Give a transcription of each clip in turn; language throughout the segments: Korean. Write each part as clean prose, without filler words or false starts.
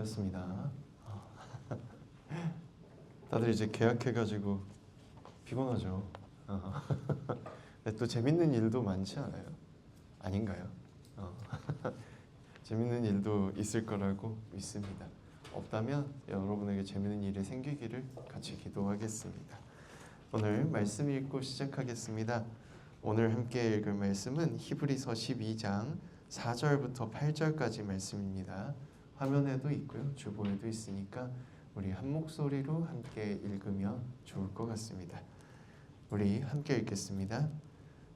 아침이었습니다. 다들 이제 계약해가지고 피곤하죠. 근데 또 재밌는 일도 많지 않아요? 아닌가요? 재밌는 일도 있을 거라고 믿습니다. 없다면 여러분에게 재밌는 일이 생기기를 같이 기도하겠습니다. 오늘 말씀 읽고 시작하겠습니다. 오늘 함께 읽을 말씀은 히브리서 12장 4절부터 8절까지 말씀입니다. 화면에도 있고요, 주보에도 있으니까 우리 한 목소리로 함께 읽으면 좋을 것 같습니다. 우리 함께 읽겠습니다.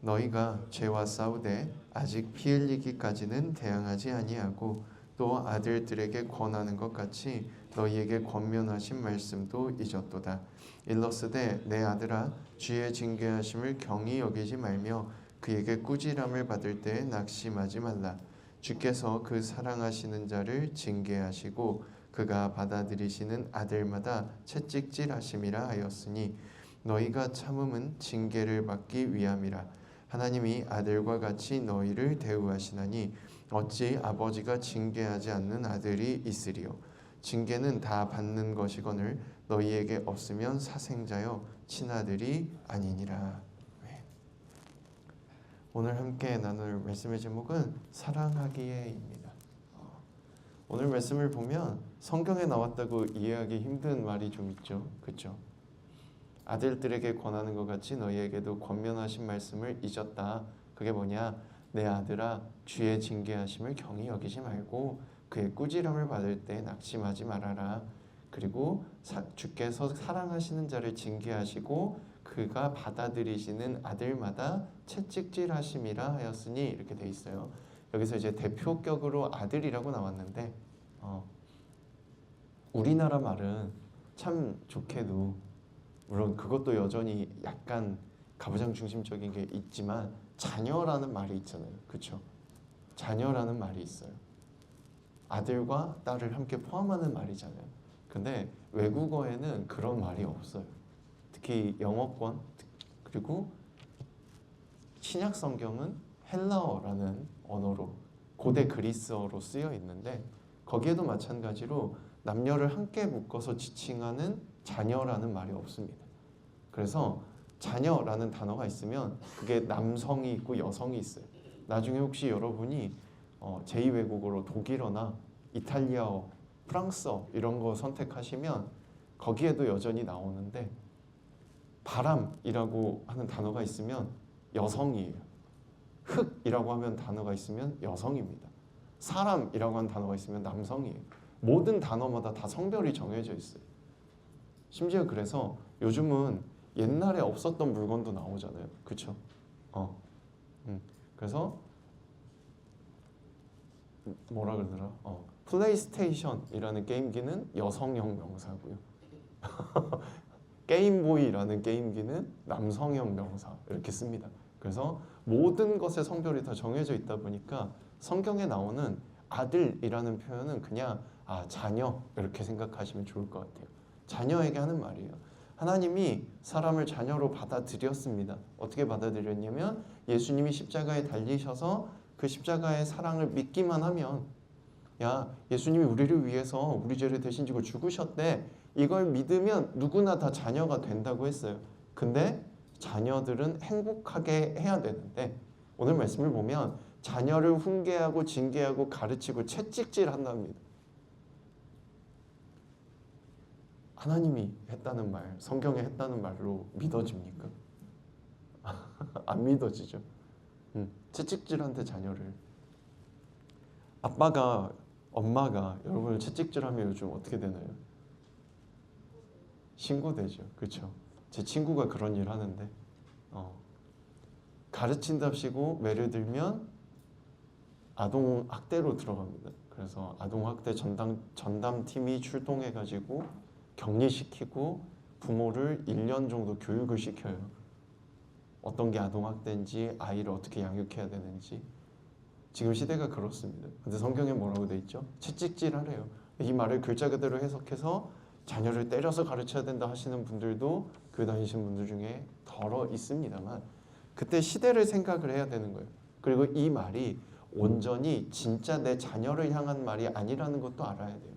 너희가 죄와 싸우되 아직 피 흘리기까지는 대항하지 아니하고 또 아들들에게 권하는 것 같이 너희에게 권면하신 말씀도 잊었도다. 일러스되 내 아들아 주의 징계하심을 경히 여기지 말며 그에게 꾸지람을 받을 때에 낙심하지 말라. 주께서 그 사랑하시는 자를 징계하시고 그가 받아들이시는 아들마다 채찍질하심이라 하였으니 너희가 참음은 징계를 받기 위함이라. 하나님이 아들과 같이 너희를 대우하시나니 어찌 아버지가 징계하지 않는 아들이 있으리요. 징계는 다 받는 것이거늘 너희에게 없으면 사생자여 친아들이 아니니라. 오늘 함께 나눌 말씀의 제목은 사랑하기에입니다. 오늘 말씀을 보면 성경에 나왔다고 이해하기 힘든 말이 좀 있죠. 그렇죠? 아들들에게 권하는 것 같이 너희에게도 권면하신 말씀을 잊었다. 그게 뭐냐? 내 아들아 주의 징계하심을 경히 여기지 말고 그의 꾸지람을 받을 때 낙심하지 말아라. 그리고 주께서 사랑하시는 자를 징계하시고 그가 받아들이시는 아들마다 채찍질하심이라 하였으니 이렇게 돼 있어요. 여기서 이제 대표격으로 아들이라고 나왔는데 우리나라 말은 참 좋게도 물론 그것도 여전히 약간 가부장 중심적인 게 있지만 자녀라는 말이 있잖아요. 그렇죠? 자녀라는 말이 있어요. 아들과 딸을 함께 포함하는 말이잖아요. 근데 외국어에는 그런 말이 없어요. 특히 영어권 그리고 신약 성경은 헬라어라는 언어로 고대 그리스어로 쓰여 있는데 거기에도 마찬가지로 남녀를 함께 묶어서 지칭하는 자녀라는 말이 없습니다. 그래서 자녀라는 단어가 있으면 그게 남성이 있고 여성이 있어요. 나중에 혹시 여러분이 제2외국어로 독일어나 이탈리아어, 프랑스어 이런 거 선택하시면 거기에도 여전히 나오는데 바람이라고 하는 단어가 있으면 여성이에요. 흙이라고 하면 단어가 있으면 여성입니다. 사람이라고 하는 단어가 있으면 남성이에요. 모든 단어마다 다 성별이 정해져 있어요. 심지어 그래서 요즘은 옛날에 없었던 물건도 나오잖아요. 그렇죠? 그래서 뭐라 그러더라? 플레이스테이션이라는 게임기는 여성형 명사고요. 게임보이라는 게임기는 남성형 명사 이렇게 씁니다. 그래서 모든 것의 성별이 다 정해져 있다 보니까 성경에 나오는 아들이라는 표현은 그냥 자녀 이렇게 생각하시면 좋을 것 같아요. 자녀에게 하는 말이에요. 하나님이 사람을 자녀로 받아들였습니다. 어떻게 받아들였냐면 예수님이 십자가에 달리셔서 그 십자가의 사랑을 믿기만 하면 예수님이 우리를 위해서 우리 죄를 대신 지고 죽으셨대. 이걸 믿으면 누구나 다 자녀가 된다고 했어요. 근데 자녀들은 행복하게 해야 되는데 오늘 말씀을 보면 자녀를 훈계하고 징계하고 가르치고 채찍질한답니다. 하나님이 했다는 말, 성경에 했다는 말로 믿어집니까? 안 믿어지죠. 채찍질한테 자녀를. 아빠가 엄마가 여러분을 채찍질하면 요즘 어떻게 되나요? 신고되죠. 그렇죠? 제 친구가 그런 일 하는데 가르친답시고 매를 들면 아동학대로 들어갑니다. 그래서 아동학대 전담팀이 출동해가지고 격리시키고 부모를 1년 정도 교육을 시켜요. 어떤 게 아동학대인지 아이를 어떻게 양육해야 되는지. 지금 시대가 그렇습니다. 근데 성경에 뭐라고 돼 있죠? 채찍질하래요. 이 말을 글자 그대로 해석해서 자녀를 때려서 가르쳐야 된다 하시는 분들도 교회 다니시는 분들 중에 덜어 있습니다만 그때 시대를 생각을 해야 되는 거예요. 그리고 이 말이 온전히 진짜 내 자녀를 향한 말이 아니라는 것도 알아야 돼요.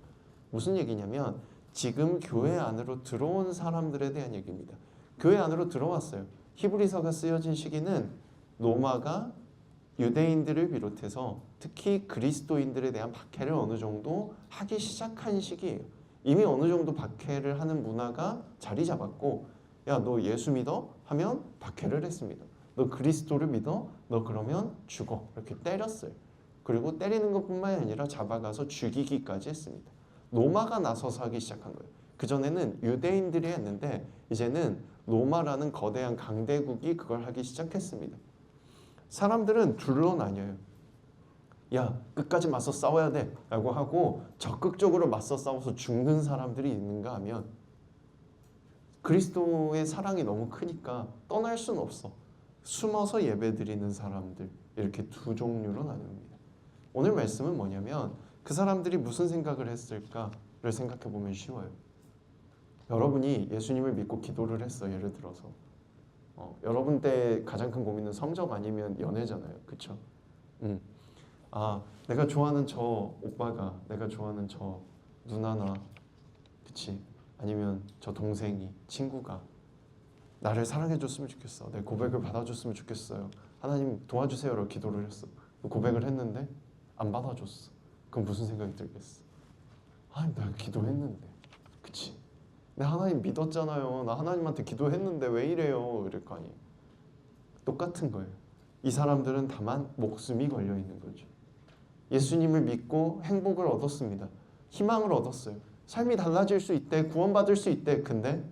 무슨 얘기냐면 지금 교회 안으로 들어온 사람들에 대한 얘기입니다. 교회 안으로 들어왔어요. 히브리서가 쓰여진 시기는 로마가 유대인들을 비롯해서 특히 그리스도인들에 대한 박해를 어느 정도 하기 시작한 시기예요. 이미 어느 정도 박해를 하는 문화가 자리 잡았고, 야, 너 예수 믿어? 하면 박해를 했습니다. 너 그리스도를 믿어? 너 그러면 죽어. 이렇게 때렸어요. 그리고 때리는 것뿐만이 아니라 잡아가서 죽이기까지 했습니다. 로마가 나서서 하기 시작한 거예요. 그전에는 유대인들이 했는데 이제는 로마라는 거대한 강대국이 그걸 하기 시작했습니다. 사람들은 둘로 나뉘어요. 야, 끝까지 맞서 싸워야 돼 라고 하고 적극적으로 맞서 싸워서 죽는 사람들이 있는가 하면 그리스도의 사랑이 너무 크니까 떠날 수는 없어. 숨어서 예배드리는 사람들, 이렇게 두 종류로 나눕니다. 오늘 말씀은 뭐냐면 그 사람들이 무슨 생각을 했을까를 생각해 보면 쉬워요. 여러분이 예수님을 믿고 기도를 했어. 예를 들어서 여러분 때 가장 큰 고민은 성적 아니면 연애잖아요. 그쵸? 내가 좋아하는 저 오빠가, 내가 좋아하는 저 누나나, 그치? 아니면 저 동생이, 친구가 나를 사랑해줬으면 좋겠어. 내 고백을 받아줬으면 좋겠어요. 하나님 도와주세요라고 기도를 했어. 고백을 했는데 안 받아줬어. 그럼 무슨 생각이 들겠어? 내가 기도했는데, 그치? 내 하나님 믿었잖아요. 나 하나님한테 기도했는데 왜 이래요? 이럴 거 아니에요. 똑같은 거예요. 이 사람들은 다만 목숨이 걸려 있는 거죠. 예수님을 믿고 행복을 얻었습니다. 희망을 얻었어요. 삶이 달라질 수 있대. 구원받을 수 있대. 근데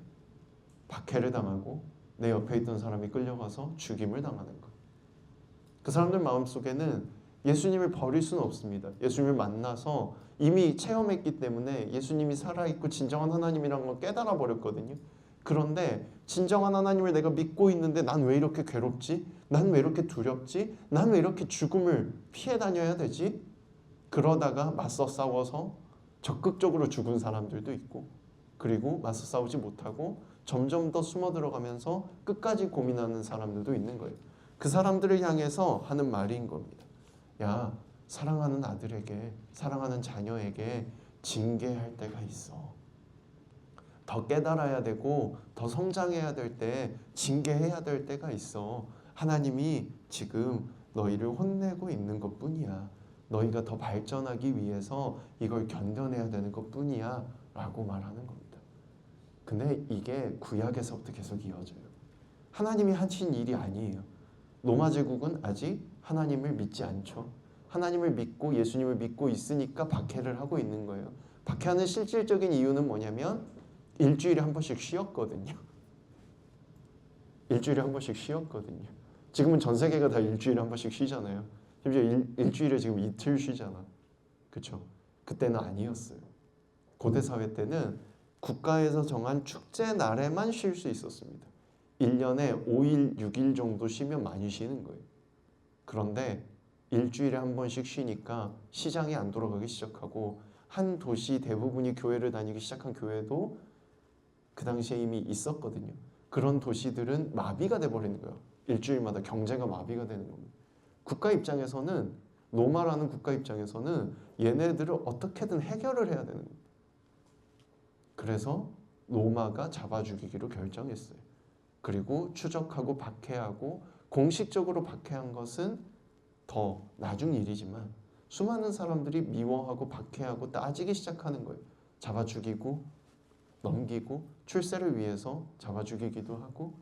박해를 당하고 내 옆에 있던 사람이 끌려가서 죽임을 당하는 것. 그 사람들 마음속에는 예수님을 버릴 수는 없습니다. 예수님을 만나서 이미 체험했기 때문에 예수님이 살아있고 진정한 하나님이라는 걸 깨달아 버렸거든요. 그런데 진정한 하나님을 내가 믿고 있는데 난 왜 이렇게 괴롭지? 난 왜 이렇게 두렵지? 난 왜 이렇게 죽음을 피해 다녀야 되지? 그러다가 맞서 싸워서 적극적으로 죽은 사람들도 있고, 그리고 맞서 싸우지 못하고 점점 더 숨어 들어가면서 끝까지 고민하는 사람들도 있는 거예요. 그 사람들을 향해서 하는 말인 겁니다. 야, 사랑하는 아들에게, 사랑하는 자녀에게 징계할 때가 있어. 더 깨달아야 되고 더 성장해야 될 때 징계해야 될 때가 있어. 하나님이 지금 너희를 혼내고 있는 것뿐이야. 너희가 더 발전하기 위해서 이걸 견뎌내야 되는 것뿐이야 라고 말하는 겁니다. 근데 이게 구약에서부터 계속 이어져요. 하나님이 하신 일이 아니에요. 로마 제국은 아직 하나님을 믿지 않죠. 하나님을 믿고 예수님을 믿고 있으니까 박해를 하고 있는 거예요. 박해하는 실질적인 이유는 뭐냐면 일주일에 한 번씩 쉬었거든요. 일주일에 한 번씩 쉬었거든요. 지금은 전 세계가 다 일주일에 한 번씩 쉬잖아요. 심지어 일주일에 지금 이틀 쉬잖아. 그렇죠? 그때는 아니었어요. 고대 사회 때는 국가에서 정한 축제 날에만 쉴 수 있었습니다. 1년에 5일, 6일 정도 쉬면 많이 쉬는 거예요. 그런데 일주일에 한 번씩 쉬니까 시장이 안 돌아가기 시작하고 한 도시 대부분이 교회를 다니기 시작한 교회도 그 당시에 이미 있었거든요. 그런 도시들은 마비가 돼버리는 거예요. 일주일마다 경제가 마비가 되는 겁니다. 국가 입장에서는, 로마라는 국가 입장에서는 얘네들을 어떻게든 해결을 해야 되는 겁니다. 그래서 로마가 잡아 죽이기로 결정했어요. 그리고 추적하고 박해하고, 공식적으로 박해한 것은 더 나중 일이지만 수많은 사람들이 미워하고 박해하고 따지기 시작하는 거예요. 잡아 죽이고 넘기고, 출세를 위해서 잡아 죽이기도 하고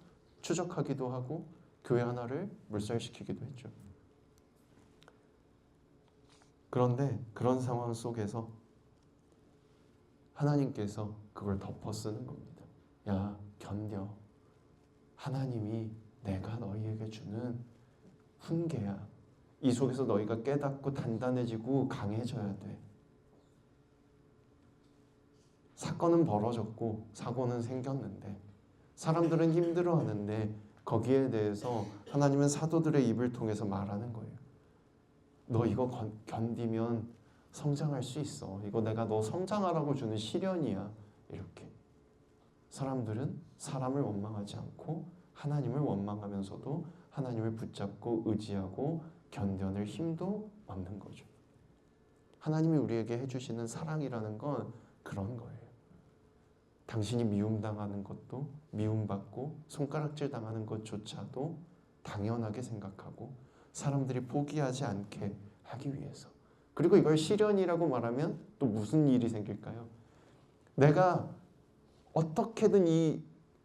추적하기도 하고 교회 하나를 물살시키기도 했죠. 그런데 그런 상황 속에서 하나님께서 그걸 덮어 쓰는 겁니다. 야, 견뎌. 하나님이 내가 너희에게 주는 훈계야. 이 속에서 너희가 깨닫고 단단해지고 강해져야 돼. 사건은 벌어졌고 사고는 생겼는데 사람들은 힘들어하는데 거기에 대해서 하나님은 사도들의 입을 통해서 말하는 거예요. 너 이거 견디면 성장할 수 있어. 이거 내가 너 성장하라고 주는 시련이야. 이렇게. 사람들은 사람을 원망하지 않고 하나님을 원망하면서도 하나님을 붙잡고 의지하고 견뎌낼 힘도 얻는 거죠. 하나님이 우리에게 해주시는 사랑이라는 건 그런 거예요. 당신이 미움당하는 것도 미움받고 손가락질 당하는 것조차도 당연하게 생각하고 사람들이 포기하지 않게 하기 위해서. 그리고 이걸 시련이라고 말하면 또 무슨 일이 생길까요? 내가 어떻게든 이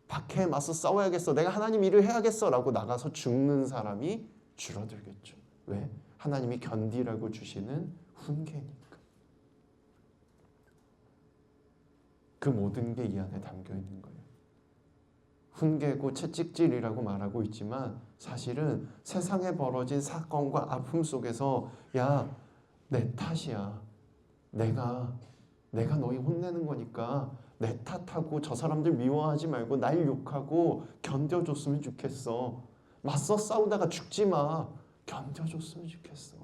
박해에 맞서 싸워야겠어. 내가 하나님 일을 해야겠어 라고 나가서 죽는 사람이 줄어들겠죠. 왜? 하나님이 견디라고 주시는 훈계니까. 그 모든 게 이 안에 담겨 있는 거예요. 훈계고 채찍질이라고 말하고 있지만 사실은 세상에 벌어진 사건과 아픔 속에서 야, 내 탓이야. 내가 너희 혼내는 거니까 내 탓하고 저 사람들 미워하지 말고 날 욕하고 견뎌줬으면 좋겠어. 맞서 싸우다가 죽지 마. 견뎌줬으면 좋겠어.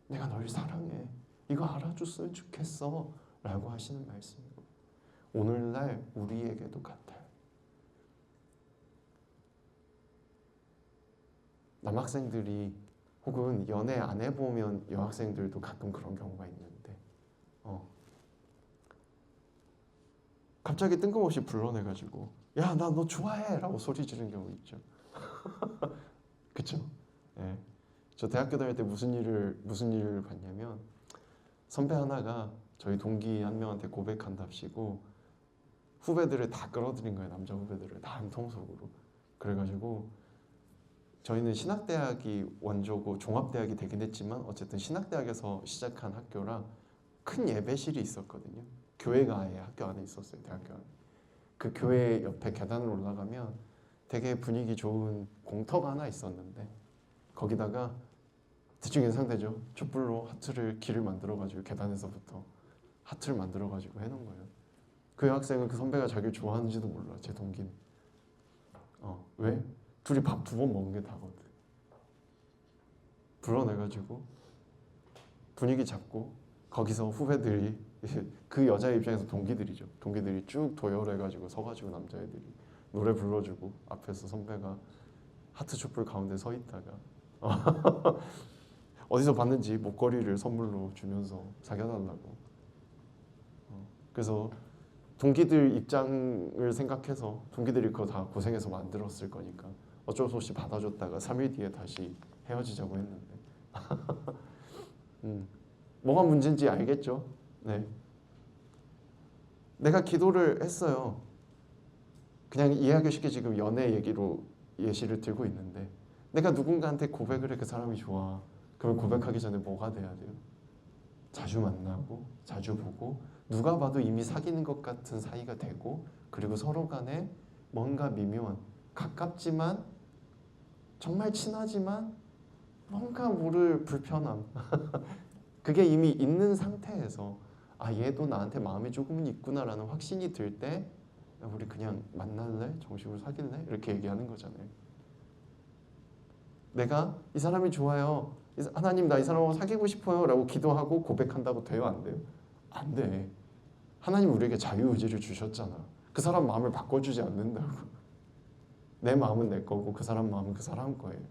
내가 널 사랑해. 이거 알아줬으면 좋겠어. 라고 하시는 말씀이고 오늘날 우리에게도 같아요. 남학생들이 혹은 연애 안 해보면 여학생들도 가끔 그런 경우가 있는데 갑자기 뜬금없이 불러내가지고 야, 나 너 좋아해 라고 소리 지르는 경우 있죠. 그쵸? 네. 저 대학교 다닐 때 무슨 일을 봤냐면 선배 하나가 저희 동기 한 명한테 고백한답시고 후배들을 다 끌어들인 거예요. 남자 후배들을 다 한 통속으로. 그래가지고 저희는 신학대학이 원조고 종합대학이 되긴 했지만 어쨌든 신학대학에서 시작한 학교라 큰 예배실이 있었거든요. 교회가 아예 학교 안에 있었어요. 대학교 안에. 그 교회 옆에 계단을 올라가면 되게 분위기 좋은 공터가 하나 있었는데 거기다가 대충 예상되죠. 촛불로 하트를 길을 만들어가지고 계단에서부터 하트를 만들어가지고 해놓은 거예요. 그 여학생은 그 선배가 자기를 좋아하는지도 몰라. 제 동기는. 왜? 둘이 밥 2번 먹은 게 다거든. 불러내가지고 분위기 잡고 거기서 후배들이 그 여자의 입장에서 동기들이죠. 동기들이 쭉 도열해가지고 서가지고 남자애들이 노래 불러주고 앞에서 선배가 하트 촛불 가운데 서 있다가 어디서 봤는지 목걸이를 선물로 주면서 사귀어달라고. 그래서 동기들 입장을 생각해서 동기들이 그거 다 고생해서 만들었을 거니까 어쩔 수 없이 받아줬다가 3일 뒤에 다시 헤어지자고 했는데 뭐가 문제인지 알겠죠? 네. 내가 기도를 했어요. 그냥 이해하기 쉽게 지금 연애 얘기로 예시를 들고 있는데 내가 누군가한테 고백을 해. 그 사람이 좋아. 그러면 고백하기 전에 뭐가 돼야 돼요? 자주 만나고 자주 보고 누가 봐도 이미 사귀는 것 같은 사이가 되고 그리고 서로 간에 뭔가 미묘한 가깝지만 정말 친하지만 뭔가 모를 불편함 그게 이미 있는 상태에서 아, 얘도 나한테 마음이 조금은 있구나라는 확신이 들 때 우리 그냥 만날래? 정식으로 사귈래? 이렇게 얘기하는 거잖아요. 내가 이 사람이 좋아요. 하나님 나 이 사람하고 사귀고 싶어요 라고 기도하고 고백한다고 돼요? 안 돼요? 안 돼. 하나님 우리에게 자유의지를 주셨잖아. 그 사람 마음을 바꿔주지 않는다고. 내 마음은 내 거고 그 사람 마음은 그 사람 거예요.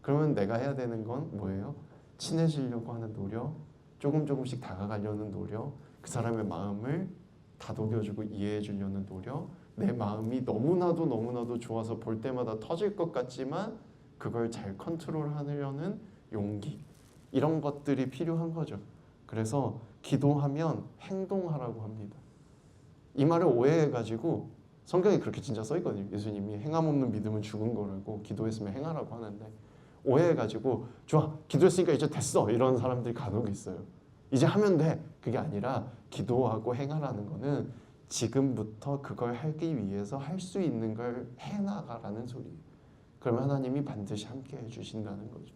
그러면 내가 해야 되는 건 뭐예요? 친해지려고 하는 노력, 조금씩 다가가려는 노력, 그 사람의 마음을 다독여주고 이해해주려는 노력, 내 마음이 너무나도 좋아서 볼 때마다 터질 것 같지만 그걸 잘 컨트롤하려는 용기, 이런 것들이 필요한 거죠. 그래서 기도하면 행동하라고 합니다. 이 말을 오해해가지고 성경에 그렇게 진짜 써있거든요. 예수님이 행함 없는 믿음은 죽은 거라고 기도했으면 행하라고 하는데 오해해가지고 좋아 기도했으니까 이제 됐어 이런 사람들이 간혹 있어요. 이제 하면 돼. 그게 아니라 기도하고 행하라는 거는 지금부터 그걸 하기 위해서 할 수 있는 걸 해나가라는 소리예요. 그러면 하나님이 반드시 함께 해주신다는 거죠.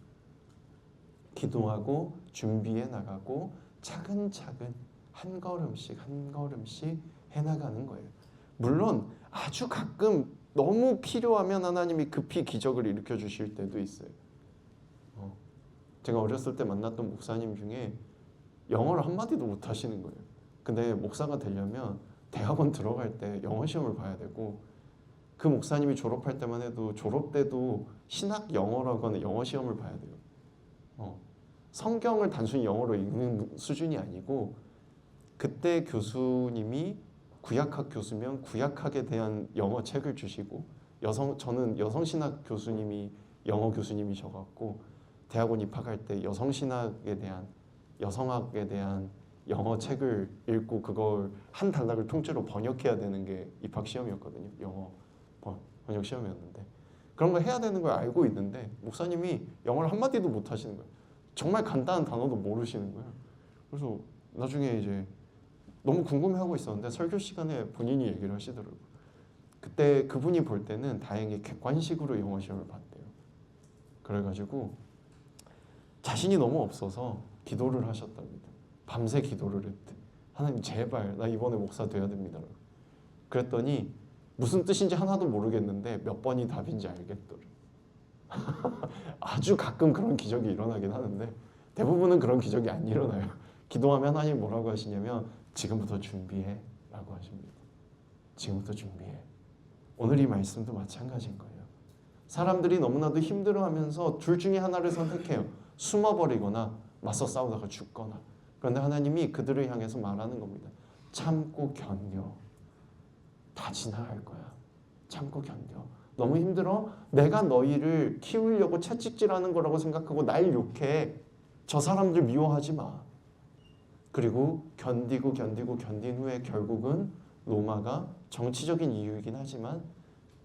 기도하고 준비해 나가고 차근차근 한 걸음씩 해나가는 거예요. 물론 아주 가끔 너무 필요하면 하나님이 급히 기적을 일으켜 주실 때도 있어요. 제가 어렸을 때 만났던 목사님 중에 영어를 한마디도 못 하시는 거예요. 근데 목사가 되려면 대학원 들어갈 때 영어 시험을 봐야 되고 그 목사님이 졸업할 때만 해도 졸업 때도 신학 영어라고 하는 영어 시험을 봐야 돼요. 성경을 단순히 영어로 읽는 수준이 아니고 그때 교수님이 구약학 교수면 구약학에 대한 영어 책을 주시고 저는 여성신학 교수님이 영어 교수님이셔갖고 대학원 입학할 때 여성학에 대한 영어 책을 읽고 그걸 한 단락을 통째로 번역해야 되는 게 입학 시험이었거든요. 영어 번역 시험이었는데 그런 거 해야 되는 걸 알고 있는데 목사님이 영어를 한마디도 못 하시는 거예요. 정말 간단한 단어도 모르시는 거예요. 그래서 나중에 이제 너무 궁금해하고 있었는데 설교 시간에 본인이 얘기를 하시더라고요. 그때 그분이 볼 때는 다행히 객관식으로 영어 시험을 봤대요. 그래가지고 자신이 너무 없어서 기도를 하셨답니다. 밤새 기도를 했대. 하나님 제발 나 이번에 목사 돼야 됩니다. 그랬더니 무슨 뜻인지 하나도 모르겠는데 몇 번이 답인지 알겠더래. 아주 가끔 그런 기적이 일어나긴 하는데 대부분은 그런 기적이 안 일어나요. 기도하면 하나님 뭐라고 하시냐면 지금부터 준비해 라고 하십니다. 지금부터 준비해. 오늘 이 말씀도 마찬가지인 거예요. 사람들이 너무나도 힘들어하면서 둘 중에 하나를 선택해요. 숨어버리거나 맞서 싸우다가 죽거나. 그런데 하나님이 그들을 향해서 말하는 겁니다. 참고 견뎌. 다 지나갈 거야. 참고 견뎌. 너무 힘들어? 내가 너희를 키우려고 채찍질하는 거라고 생각하고 날 욕해. 저 사람들 미워하지 마. 그리고 견디고 견딘 후에 결국은 로마가 정치적인 이유이긴 하지만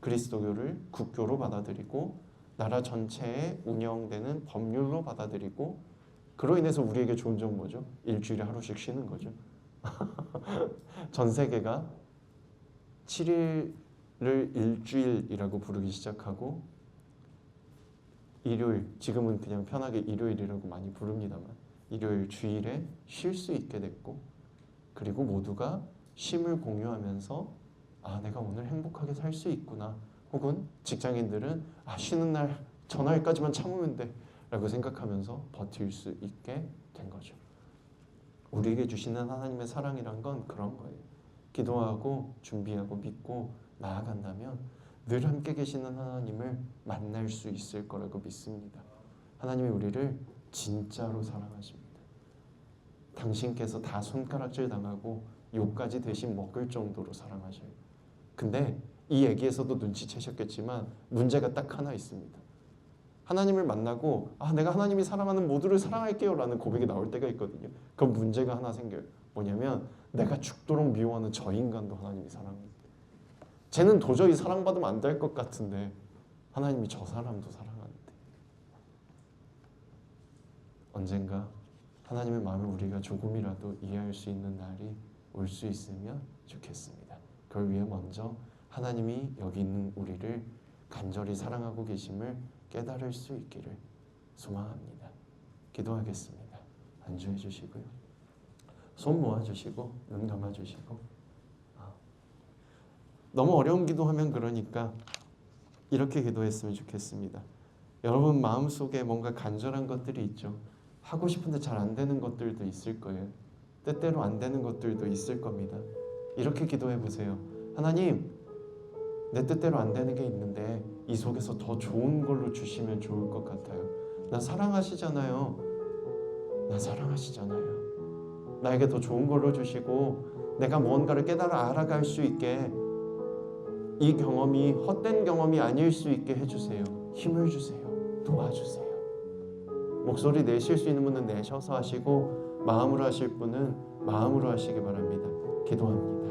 그리스도교를 국교로 받아들이고 나라 전체에 운영되는 법률로 받아들이고 그로 인해서 우리에게 좋은 점은 뭐죠? 일주일에 하루씩 쉬는 거죠. 전 세계가 7일을 일주일이라고 부르기 시작하고 일요일, 지금은 그냥 편하게 일요일이라고 많이 부릅니다만 일요일 주일에 쉴 수 있게 됐고 그리고 모두가 쉼을 공유하면서 아 내가 오늘 행복하게 살 수 있구나 혹은 직장인들은 아 쉬는 날 전화일까지만 참으면 돼 라고 생각하면서 버틸 수 있게 된 거죠. 우리에게 주시는 하나님의 사랑이란 건 그런 거예요. 기도하고 준비하고 믿고 나아간다면 늘 함께 계시는 하나님을 만날 수 있을 거라고 믿습니다. 하나님이 우리를 진짜로 사랑하십니다. 당신께서 다 손가락질 당하고 욕까지 대신 먹을 정도로 사랑하셔요. 근데 이 얘기에서도 눈치채셨겠지만 문제가 딱 하나 있습니다. 하나님을 만나고 아 내가 하나님이 사랑하는 모두를 사랑할게요 라는 고백이 나올 때가 있거든요. 그럼 문제가 하나 생겨요. 뭐냐면 내가 죽도록 미워하는 저 인간도 하나님이 사랑합니다. 쟤는 도저히 사랑받으면 안 될 것 같은데 하나님이 저 사람도 사랑하는데 언젠가 하나님의 마음을 우리가 조금이라도 이해할 수 있는 날이 올 수 있으면 좋겠습니다. 그걸 위해 먼저 하나님이 여기 있는 우리를 간절히 사랑하고 계심을 깨달을 수 있기를 소망합니다. 기도하겠습니다. 안주해 주시고요. 손 모아주시고 눈 감아주시고 너무 어려운 기도하면 그러니까 이렇게 기도했으면 좋겠습니다. 여러분 마음속에 뭔가 간절한 것들이 있죠. 하고 싶은데 잘 안 되는 것들도 있을 거예요. 때때로 안 되는 것들도 있을 겁니다. 이렇게 기도해 보세요. 하나님, 내 뜻대로 안 되는 게 있는데 이 속에서 더 좋은 걸로 주시면 좋을 것 같아요. 나 사랑하시잖아요. 나 사랑하시잖아요. 나에게 더 좋은 걸로 주시고 내가 무언가를 깨달아 알아갈 수 있게 이 경험이 헛된 경험이 아닐 수 있게 해주세요. 힘을 주세요. 도와주세요. 목소리 내실 수 있는 분은 내셔서 하시고 마음으로 하실 분은 마음으로 하시기 바랍니다. 기도합니다.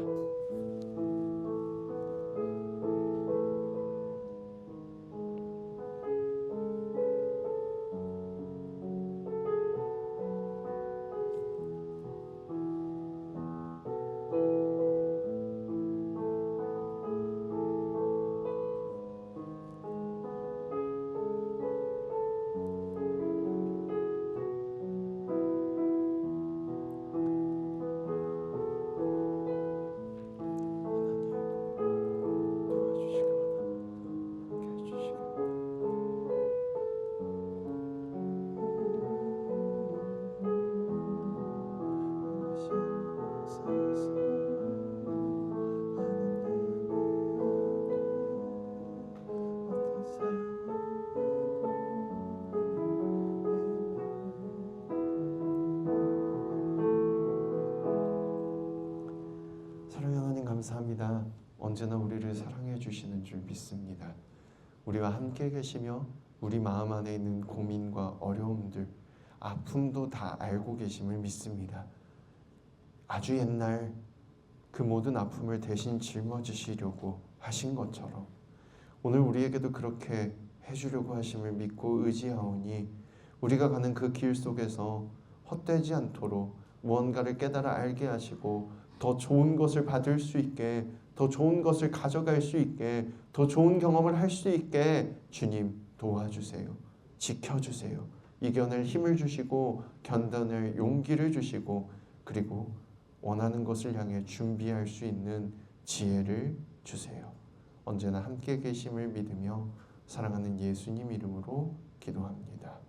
감사합니다. 언제나 우리를 사랑해 주시는 줄 믿습니다. 우리와 함께 계시며 우리 마음 안에 있는 고민과 어려움들, 아픔도 다 알고 계심을 믿습니다. 아주 옛날 그 모든 아픔을 대신 짊어지시려고 하신 것처럼 오늘 우리에게도 그렇게 해주려고 하심을 믿고 의지하오니 우리가 가는 그 길 속에서 헛되지 않도록 무언가를 깨달아 알게 하시고 더 좋은 것을 받을 수 있게, 더 좋은 것을 가져갈 수 있게, 더 좋은 경험을 할 수 있게 주님 도와주세요. 지켜주세요. 이겨낼 힘을 주시고 견뎌낼 용기를 주시고 그리고 원하는 것을 향해 준비할 수 있는 지혜를 주세요. 언제나 함께 계심을 믿으며 사랑하는 예수님 이름으로 기도합니다.